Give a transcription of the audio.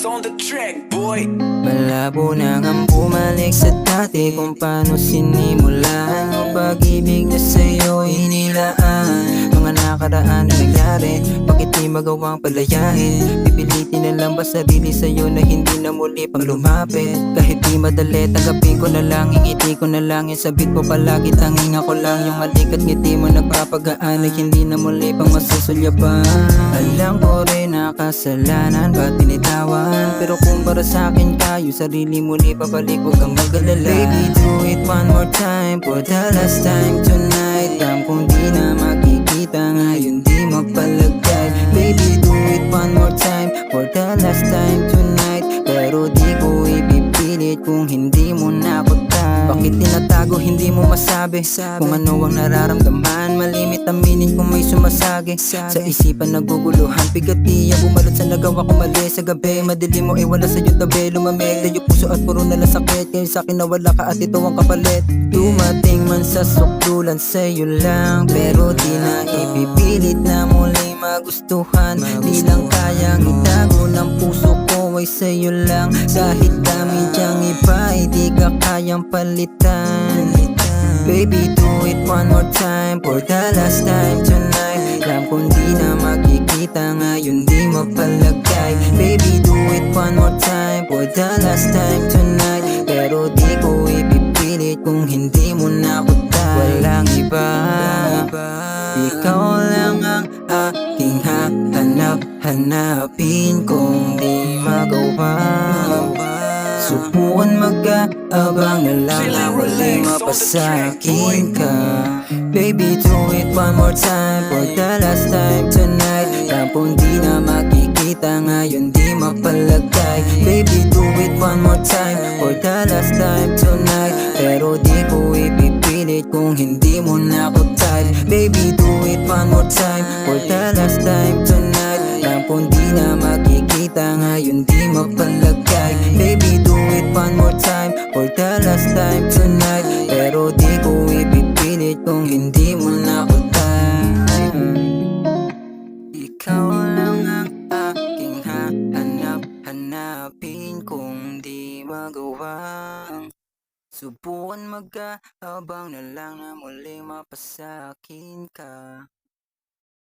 Max on the track, boy. Malabo na ngang bumalik sa dati kung paano sinimulan ang pag-ibig na sa'yo inilaan. Mga nakaraan na nangyari, bakit di magawang palayain? Pipilitin na lang ba sarili sa'yo na hindi na muli pang lumapit? Kahit di madali, tanggapin ko na lang, ingiti ko na lang yung sabit mo palagi, tanging ako lang yung halik at ngiti mo nagpapagaan ay hindi na muli pang masusulyapan. Alam ko rin na kasalanan ba't tinitawan, pero kung para sa'kin ka yung sarili muli pabalik, huwag kang mag-alala. Baby, do it one more time for the last time tonight. Alam kong di na makikita ngayon, di mapalagay. Baby, do it one more time for the last time tonight. Pero di ko ipipilit kung hindi mo na ako type. Bakit tinatago, hindi mo masabi kung ano ang nararamdaman? Malimit aminin kung may sumasagi sa isipan, naguguluhan. Bigatiya bumalot sa nagawa ko mali sa gabi. Madilim mo wala sa'yo tabi, lumamig tayo puso at puro nalang sakit. Ngayon sa'kin nawala ka at ito ang kapalit. Dumating man sa sukdulan sa'yo lang, pero di na ipipilit na muli magustuhan. Di lang kayang itago ng puso ko ay sa'yo lang. Kahit dami diyang iba, di ka kayang palitan. Baby, do it one more time for the last time tonight. Alam kong di na makikita ngayon, di mapalagay. Baby, do it one more time for the last time tonight. Pero di ko ipipilit kung hindi mo na ako type. Walang iba, ikaw lang ang aking hanapin kung di magawa. Subukan mag-aabang na lang na huli mapasakin ka. Baby, do it one more time for the last time tonight. Tampong di na makikita ngayon, di mapalagay. Baby, do it one more time for the last time tonight. Pero di ko ipipilit kung hindi mo na ako type. Baby, do it one more time for the last time tonight. Tampong di na makikita ngayon, di mapalagay. Baby, do it one more time for the last time tonight. Pero di ko ipipilit kung hindi mo na ako type. Ikaw lang ang aking hanapin kung di magawa. Subukan mag-aabang na lang na muling mapasakin ka.